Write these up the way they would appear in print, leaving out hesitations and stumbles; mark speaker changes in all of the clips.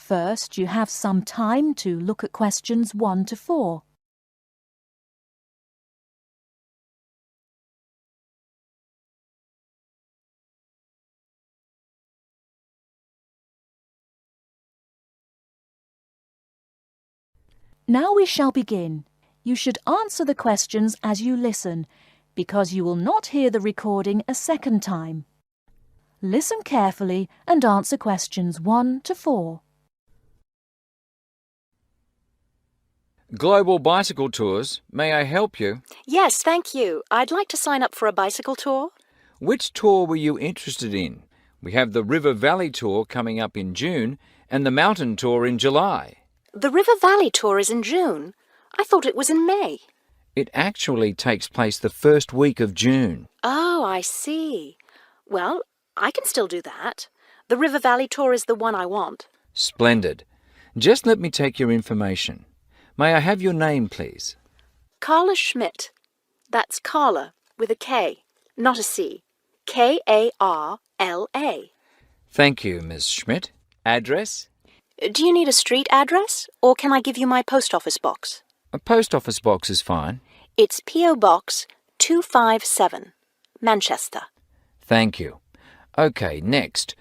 Speaker 1: First, you have some time to look at questions 1 to 4. Now we shall begin. You should answer the questions as you listen, because you will not hear the recording a second time. Listen carefully and answer questions 1 to 4.
Speaker 2: Global Bicycle Tours, may I help you?
Speaker 3: Yes, thank you. I'd like to sign up for a bicycle tour.
Speaker 2: Which tour were you interested in? We have the River Valley Tour coming up in June and the Mountain Tour in July.
Speaker 3: The River Valley tour is in June. I thought it was in May.
Speaker 2: It actually takes place the first week of June.
Speaker 3: Oh, I see. Well, I can still do that. The River Valley tour is the one I want.
Speaker 2: Splendid. Just let me take your information. May I have your name, please?
Speaker 3: Carla Schmidt. That's Carla with a K, not a C. Karla.
Speaker 2: Thank you, Miss Schmidt. Address?
Speaker 3: Do you need a street address, or can I give you my post office box?
Speaker 2: A post office box is fine.
Speaker 3: It's P.O. Box 257, Manchester.
Speaker 2: Thank you. OK, next.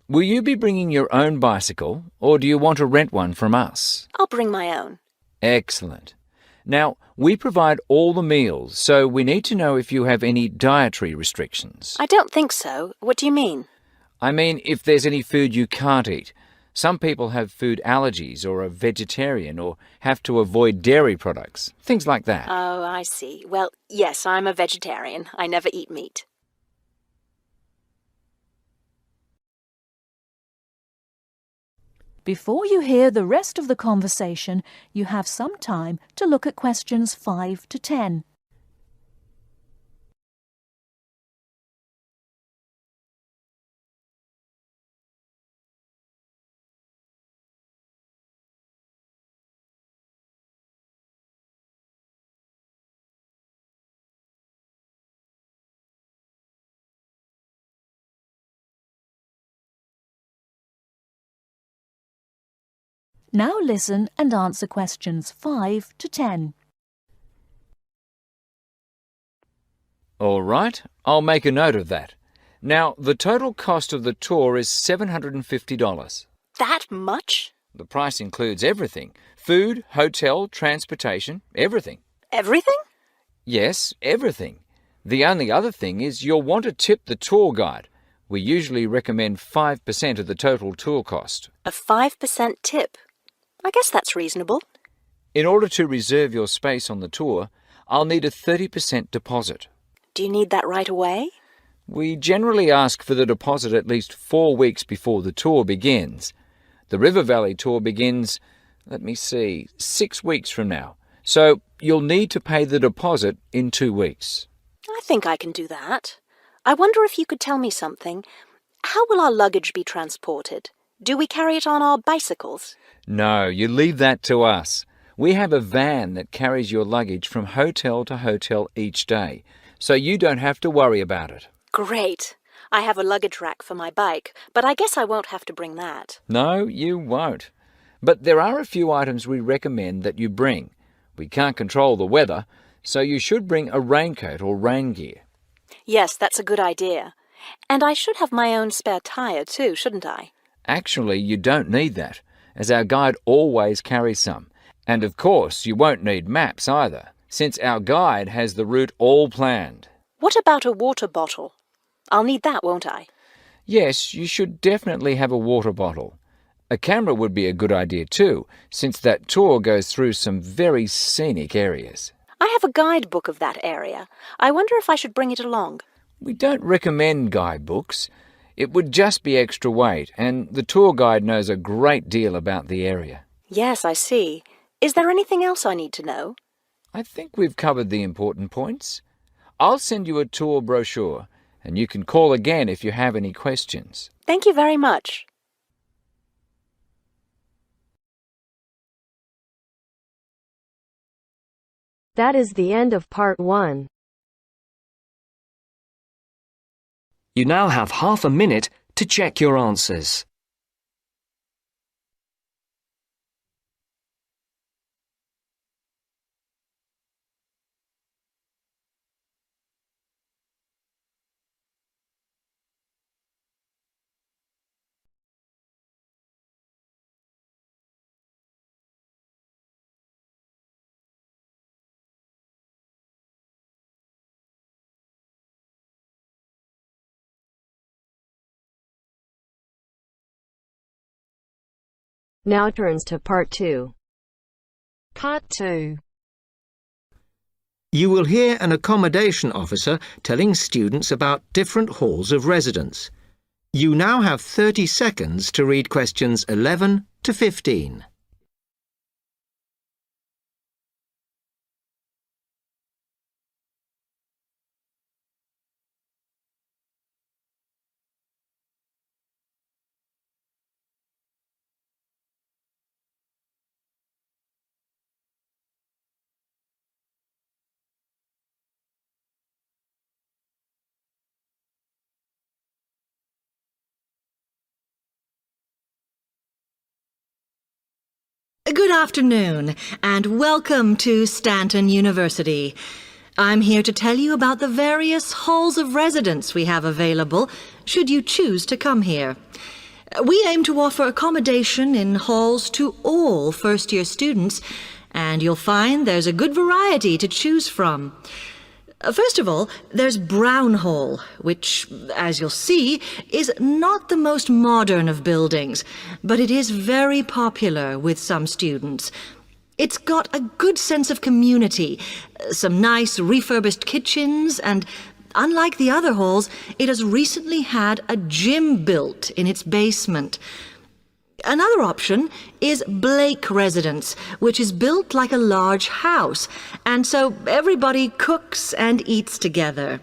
Speaker 2: Will you be bringing your own bicycle, or do you want to rent one from us?
Speaker 3: I'll bring my own.
Speaker 2: Excellent. Now, we provide all the meals, so we need to know if you have any dietary restrictions.
Speaker 3: I don't think so. What do you mean?
Speaker 2: I mean, if there's any food you can't eat. Some people have food allergies or are vegetarian or have to avoid dairy products, things like that.
Speaker 3: Oh, I see. Well, yes, I'm a vegetarian. I never eat meat.
Speaker 1: Before you hear the rest of the conversation, you have some time to look at questions 5 to 10. Now listen and answer questions 5 to 10.
Speaker 2: All right, I'll make a note of that. Now, the total cost of the tour is $750.
Speaker 3: That much?
Speaker 2: The price includes everything. Food, hotel, transportation, everything.
Speaker 3: Everything?
Speaker 2: Yes, everything. The only other thing is you'll want to tip the tour guide. We usually recommend 5% of the total tour cost.
Speaker 3: A 5% tip. I guess that's reasonable.
Speaker 2: In order to reserve your space on the tour, I'll need a 30% deposit.
Speaker 3: Do you need that right away?
Speaker 2: We generally ask for the deposit at least 4 weeks before the tour begins. The River Valley tour begins, 6 weeks from now. So you'll need to pay the deposit in 2 weeks.
Speaker 3: I think I can do that. I wonder if you could tell me something. How will our luggage be transported? Do we carry it on our bicycles?
Speaker 2: No, you leave that to us. We have a van that carries your luggage from hotel to hotel each day, so you don't have to worry about it.
Speaker 3: Great. I have a luggage rack for my bike, but I guess I won't have to bring that.
Speaker 2: No, you won't. But there are a few items we recommend that you bring. We can't control the weather, so you should bring a raincoat or rain gear.
Speaker 3: Yes, that's a good idea. And I should have my own spare tire too, shouldn't I?
Speaker 2: Actually, you don't need that, as our guide always carries some. And of course, you won't need maps either, since our guide has the route all planned.
Speaker 3: What about a water bottle? I'll need that, won't I?
Speaker 2: Yes, you should definitely have a water bottle. A camera would be a good idea too, since that tour goes through some very scenic areas.
Speaker 3: I have a guidebook of that area. I wonder if I should bring it along.
Speaker 2: We don't recommend guidebooks. It would just be extra weight, and the tour guide knows a great deal about the area.
Speaker 3: Yes, I see. Is there anything else I need to know?
Speaker 2: I think we've covered the important points. I'll send you a tour brochure, and you can call again if you have any questions.
Speaker 3: Thank you very much.
Speaker 4: That is the end of part 1.
Speaker 5: You now have half a minute to check your answers.
Speaker 4: Now turns to Part 2.
Speaker 6: Part 2.
Speaker 7: You will hear an accommodation officer telling students about different halls of residence. You now have 30 seconds to read questions 11 to 15.
Speaker 8: Good afternoon, and welcome to Stanton University. I'm here to tell you about the various halls of residence we have available, should you choose to come here. We aim to offer accommodation in halls to all first-year students, and you'll find there's a good variety to choose from. First of all, there's Brown Hall, which, as you'll see, is not the most modern of buildings, but it is very popular with some students. It's got a good sense of community, some nice refurbished kitchens, and unlike the other halls, it has recently had a gym built in its basement. Another option is Blake Residence, which is built like a large house, and so everybody cooks and eats together.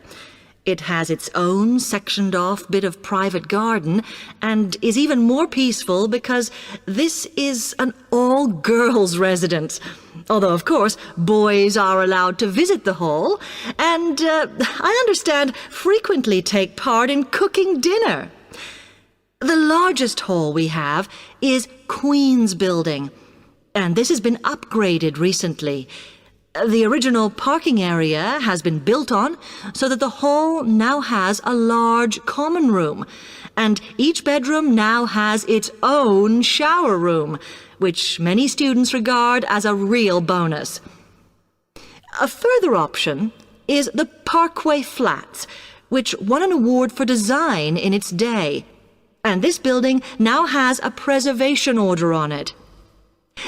Speaker 8: It has its own sectioned-off bit of private garden and is even more peaceful because this is an all-girls residence. Although, of course, boys are allowed to visit the hall and, I understand, frequently take part in cooking dinner. The largest hall we have is Queen's Building, and this has been upgraded recently. The original parking area has been built on so that the hall now has a large common room, and each bedroom now has its own shower room, which many students regard as a real bonus. A further option is the Parkway Flats, which won an award for design in its day. And this building now has a preservation order on it.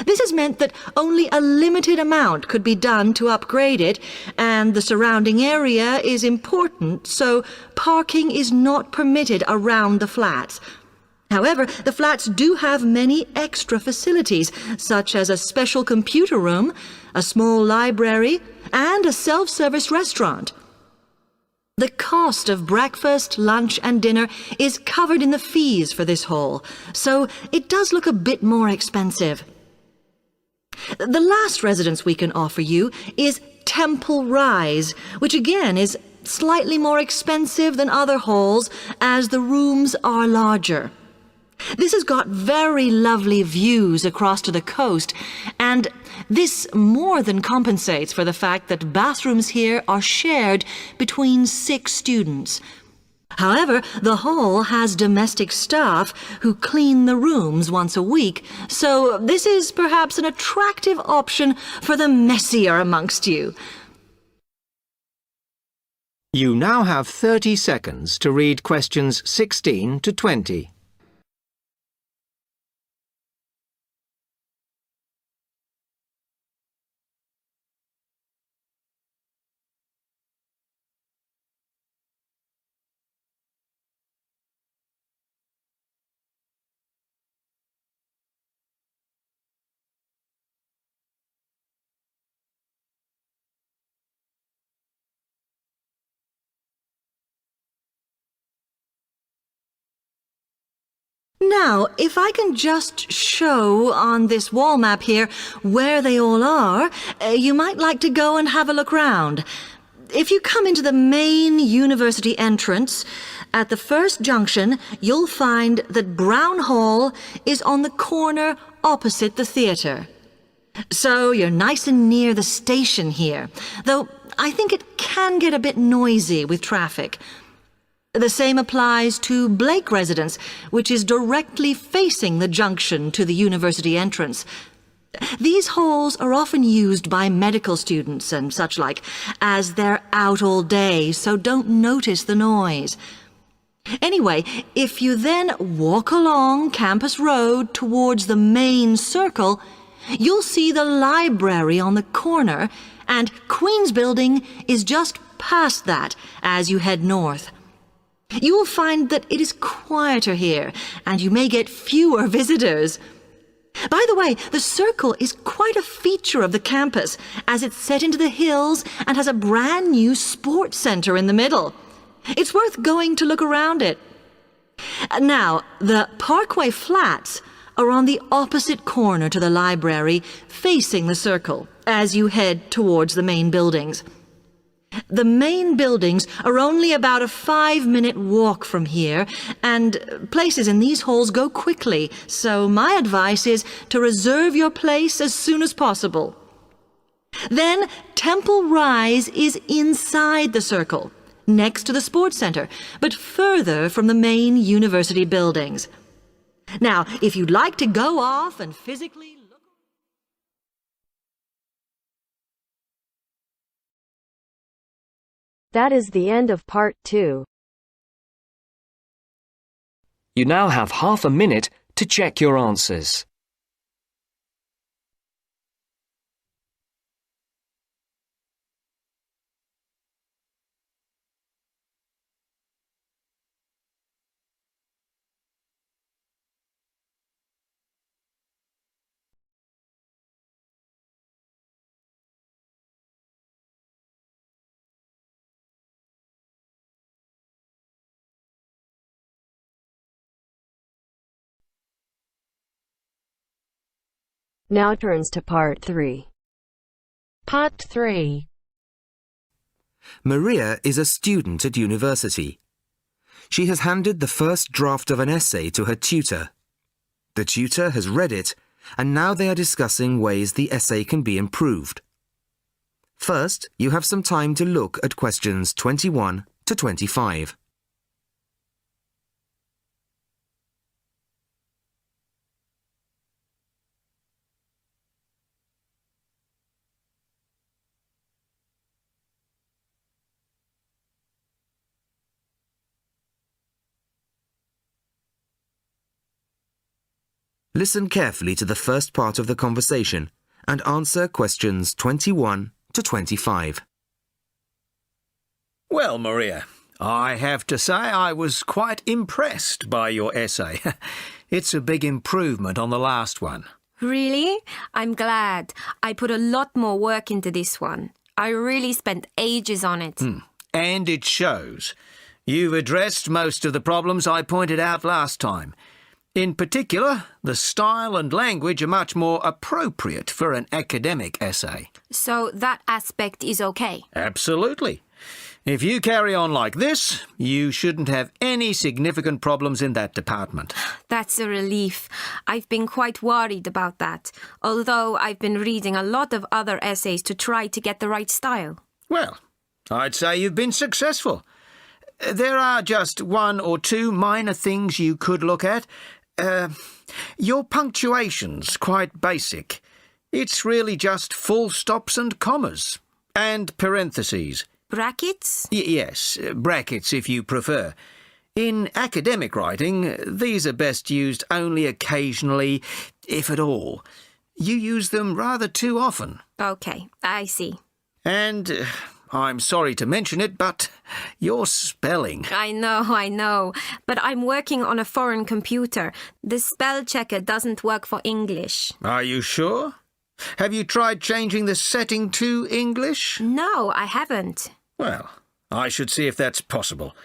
Speaker 8: This has meant that only a limited amount could be done to upgrade it, and the surrounding area is important, so parking is not permitted around the flats. However, the flats do have many extra facilities, such as a special computer room, a small library, and a self-service restaurant. The cost of breakfast, lunch, and dinner is covered in the fees for this hall, so it does look a bit more expensive. The last residence we can offer you is Temple Rise, which again is slightly more expensive than other halls as the rooms are larger. This has got very lovely views across to the coast, and this more than compensates for the fact that bathrooms here are shared between 6 students. However, the hall has domestic staff who clean the rooms once a week, so this is perhaps an attractive option for the messier amongst you.
Speaker 7: You now have 30 seconds to read questions 16 to 20.
Speaker 8: Now, if I can just show on this wall map here where they all are, you might like to go and have a look round. If you come into the main university entrance, at the first junction, you'll find that Brown Hall is on the corner opposite the theatre. So you're nice and near the station here, though I think it can get a bit noisy with traffic. The same applies to Blake Residence, which is directly facing the junction to the university entrance. These halls are often used by medical students and such like, as they're out all day, so don't notice the noise. Anyway, if you then walk along Campus Road towards the main circle, you'll see the library on the corner, and Queen's Building is just past that as you head north. You will find that it is quieter here, and you may get fewer visitors. By the way, the circle is quite a feature of the campus, as it's set into the hills and has a brand new sports center in the middle. It's worth going to look around it. Now, the Parkway Flats are on the opposite corner to the library, facing the circle, as you head towards the main buildings. The main buildings are only about a 5-minute walk from here, and places in these halls go quickly, so my advice is to reserve your place as soon as possible. Then Temple Rise is inside the circle, next to the sports center, but further from the main university buildings. Now, if you'd like to go off and physically look...
Speaker 4: That is the end of part 2.
Speaker 5: You now have half a minute to check your answers.
Speaker 4: Now turns to part 3.
Speaker 6: Part 3.
Speaker 9: Maria is a student at university. She has handed the first draft of an essay to her tutor. The tutor has read it, and now they are discussing ways the essay can be improved. First, you have some time to look at questions 21 to 25. Listen carefully to the first part of the conversation and answer questions 21 to 25.
Speaker 7: Well, Maria, I have to say I was quite impressed by your essay. It's a big improvement on the last one.
Speaker 10: Really? I'm glad. I put a lot more work into this one. I really spent ages on it.
Speaker 7: And it shows. You've addressed most of the problems I pointed out last time. In particular, the style and language are much more appropriate for an academic essay.
Speaker 10: So that aspect is okay?
Speaker 7: Absolutely. If you carry on like this, you shouldn't have any significant problems in that department.
Speaker 10: That's a relief. I've been quite worried about that, although I've been reading a lot of other essays to try to get the right style.
Speaker 7: Well, I'd say you've been successful. There are just one or two minor things you could look at. Your punctuation's quite basic. It's really just full stops and commas. And parentheses.
Speaker 10: Brackets?
Speaker 7: Yes, brackets if you prefer. In academic writing, these are best used only occasionally, if at all. You use them rather too often.
Speaker 10: Okay, I see.
Speaker 7: And I'm sorry to mention it, but your spelling...
Speaker 10: I know, but I'm working on a foreign computer. The spell checker doesn't work for English.
Speaker 7: Are you sure? Have you tried changing the setting to English?
Speaker 10: No, I haven't.
Speaker 7: Well, I should see if that's possible.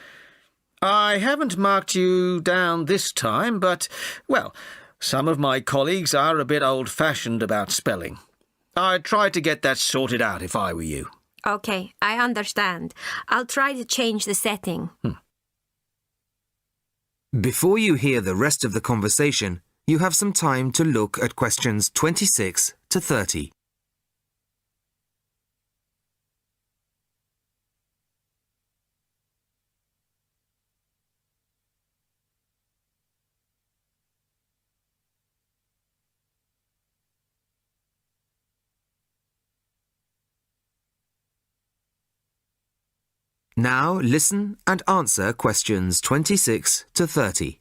Speaker 7: I haven't marked you down this time, but, well, some of my colleagues are a bit old-fashioned about spelling. I'd try to get that sorted out if I were you.
Speaker 10: Okay, I understand. I'll try to change the setting.
Speaker 9: Before you hear the rest of the conversation, you have some time to look at questions 26 to 30. Now listen and answer questions 26 to 30.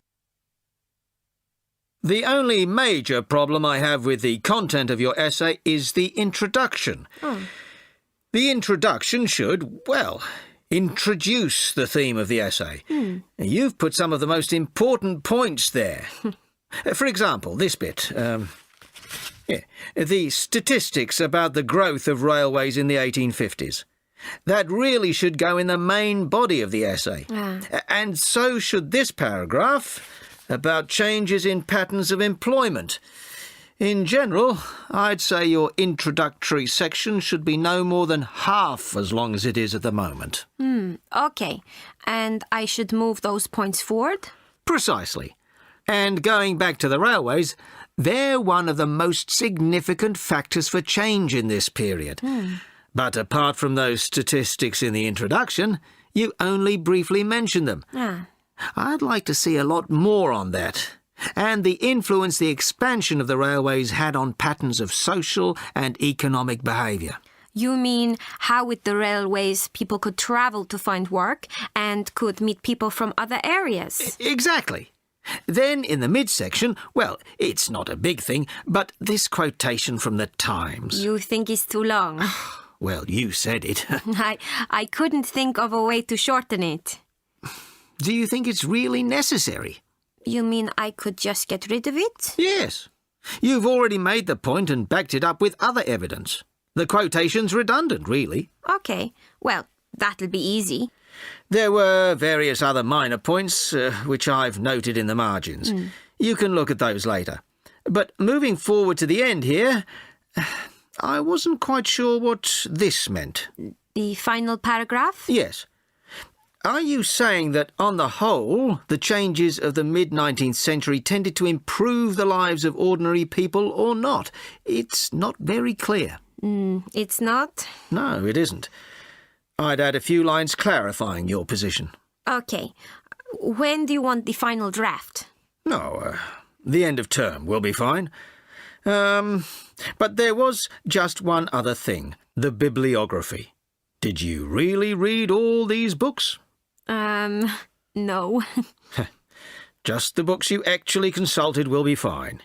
Speaker 7: The only major problem I have with the content of your essay is the introduction. The introduction should, well, introduce the theme of the essay. You've put some of the most important points there. For example, this bit. The statistics about the growth of railways in the 1850s. That really should go in the main body of the essay. And so should this paragraph about changes in patterns of employment. In general, I'd say your introductory section should be no more than half as long as it is at the moment.
Speaker 10: Okay. And I should move those points forward?
Speaker 7: Precisely. And going back to the railways, they're one of the most significant factors for change in this period. But apart from those statistics in the introduction, you only briefly mention them. I'd like to see a lot more on that, and the influence the expansion of the railways had on patterns of social and economic behaviour.
Speaker 10: You mean how with the railways people could travel to find work and could meet people from other areas?
Speaker 7: Exactly. Then in the midsection, well, it's not a big thing, but this quotation from the Times.
Speaker 10: You think it's too long?
Speaker 7: Well, you said it.
Speaker 10: I couldn't think of a way to shorten it.
Speaker 7: Do you think it's really necessary?
Speaker 10: You mean I could just get rid of it?
Speaker 7: Yes. You've already made the point and backed it up with other evidence. The quotation's redundant, really.
Speaker 10: Okay, well, that'll be easy.
Speaker 7: There were various other minor points, which I've noted in the margins. You can look at those later. But moving forward to the end here, I wasn't quite sure what this meant.
Speaker 10: The final paragraph?
Speaker 7: Yes. Are you saying that, on the whole, the changes of the mid-19th century tended to improve the lives of ordinary people or not? It's not very clear.
Speaker 10: It's not?
Speaker 7: No, it isn't. I'd add a few lines clarifying your position.
Speaker 10: Okay. When do you want the final draft?
Speaker 7: No, the end of term will be fine. But there was just one other thing, the bibliography. Did you really read all these books?
Speaker 10: No.
Speaker 7: Just the books you actually consulted will be fine.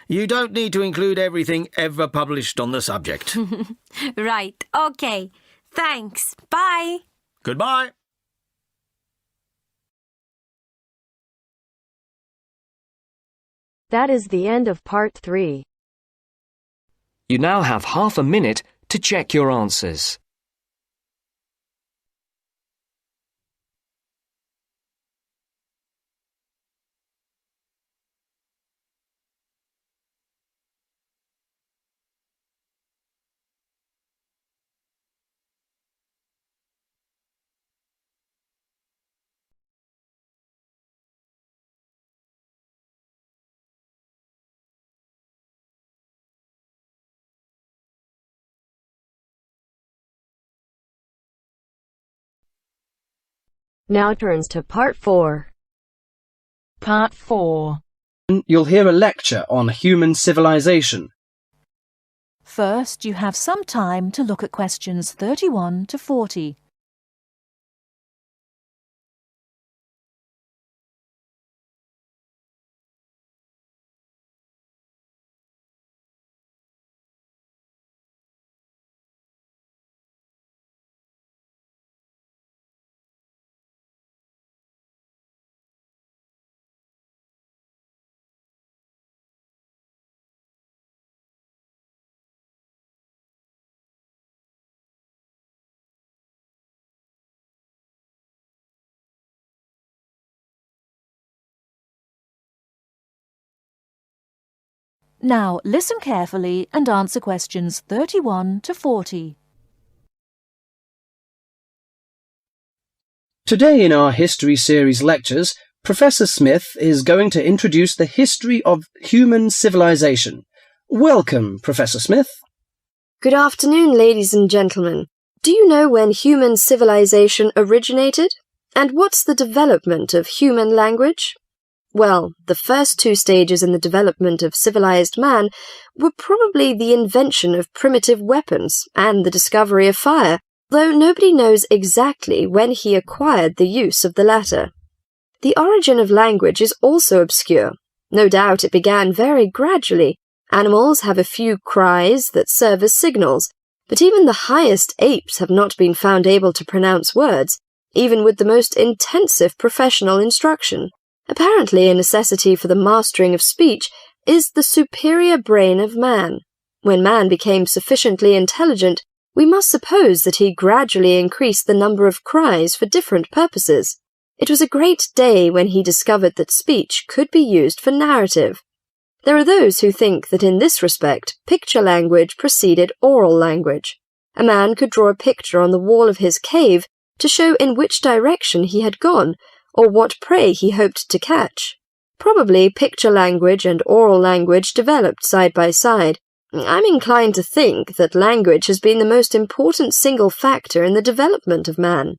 Speaker 7: You don't need to include everything ever published on the subject.
Speaker 10: Right, okay. Thanks. Bye.
Speaker 7: Goodbye.
Speaker 4: That is the end of part 3.
Speaker 5: You now have half a minute to check your answers.
Speaker 4: Now turns to part 4.
Speaker 1: Part 4.
Speaker 11: You'll hear a lecture on human civilization.
Speaker 1: First, you have some time to look at questions 31 to 40. Now, listen carefully and answer questions 31 to 40.
Speaker 11: Today in our History Series lectures, Professor Smith is going to introduce the history of human civilization. Welcome, Professor Smith.
Speaker 12: Good afternoon, ladies and gentlemen. Do you know when human civilization originated? And what's the development of human language? Well, the first 2 stages in the development of civilized man were probably the invention of primitive weapons and the discovery of fire. though nobody knows exactly when he acquired the use of the latter. The origin of language is also obscure. No doubt it began very gradually. Animals have a few cries that serve as signals, but even the highest apes have not been found able to pronounce words, even with the most intensive professional instruction. Apparently, a necessity for the mastering of speech is the superior brain of man. When man became sufficiently intelligent, we must suppose that he gradually increased the number of cries for different purposes. It was a great day when he discovered that speech could be used for narrative. There are those who think that in this respect, picture language preceded oral language. A man could draw a picture on the wall of his cave to show in which direction he had gone, or what prey he hoped to catch. Probably picture language and oral language developed side by side. I'm inclined to think that language has been the most important single factor in the development of man.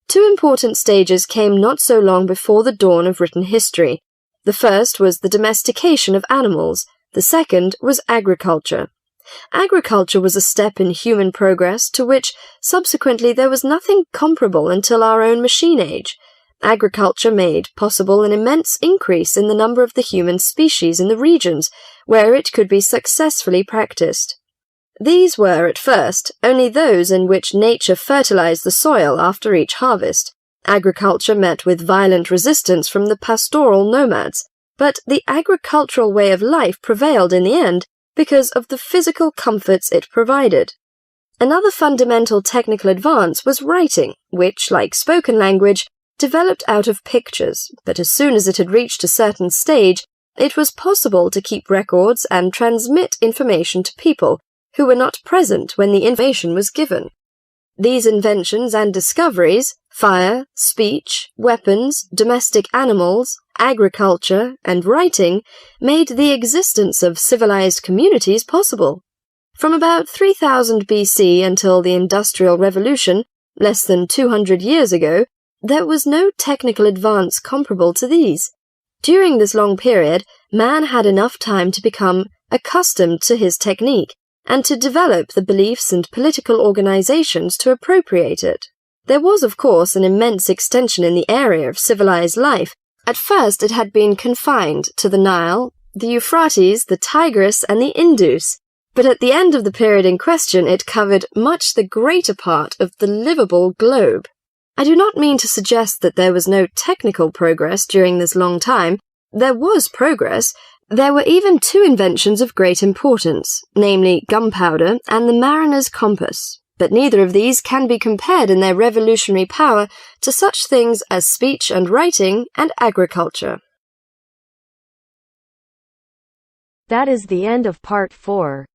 Speaker 12: Two important stages came not so long before the dawn of written history. The first was the domestication of animals. The second was agriculture. Agriculture was a step in human progress to which, subsequently, there was nothing comparable until our own machine age. Agriculture made possible an immense increase in the number of the human species in the regions where it could be successfully practiced. These were, at first, only those in which nature fertilized the soil after each harvest. Agriculture met with violent resistance from the pastoral nomads, but the agricultural way of life prevailed in the end because of the physical comforts it provided. Another fundamental technical advance was writing, which, like spoken language, developed out of pictures, but as soon as it had reached a certain stage, it was possible to keep records and transmit information to people who were not present when the information was given. These inventions and discoveries, fire, speech, weapons, domestic animals, agriculture, and writing, made the existence of civilized communities possible. From about 3000 BC until the Industrial Revolution, less than 200 years ago, there was no technical advance comparable to these. During this long period, man had enough time to become accustomed to his technique, and to develop the beliefs and political organizations to appropriate it. There was, of course, an immense extension in the area of civilized life. At first it had been confined to the Nile, the Euphrates, the Tigris, and the Indus, but at the end of the period in question it covered much the greater part of the livable globe. I do not mean to suggest that there was no technical progress during this long time. There was progress. There were even two inventions of great importance, namely gunpowder and the mariner's compass, but neither of these can be compared in their revolutionary power to such things as speech and writing and agriculture.
Speaker 4: That is the end of part 4.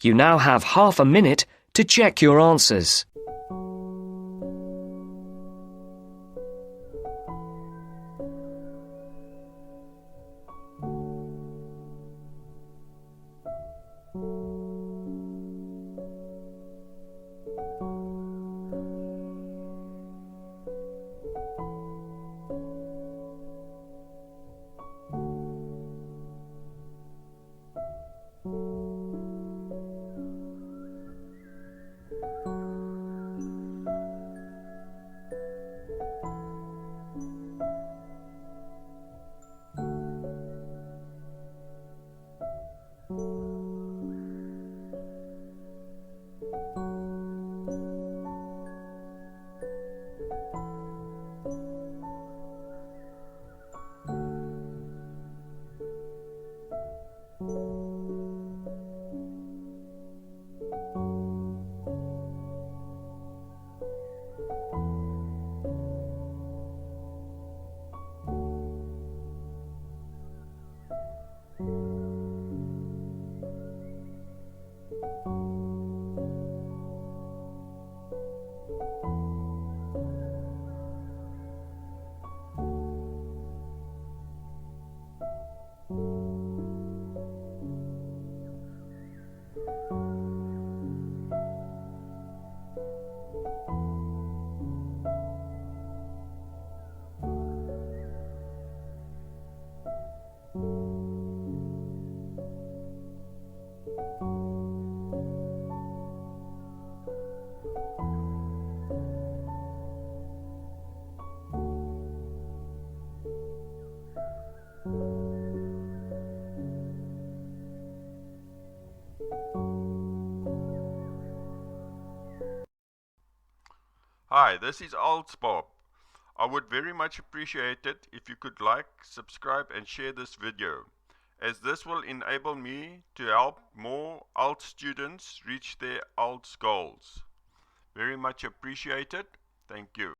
Speaker 5: You now have half a minute to check your answers.
Speaker 13: Hi, this is IELTS Bob. I would very much appreciate it if you could like, subscribe and share this video, as this will enable me to help more IELTS students reach their IELTS goals. Very much appreciated. Thank you.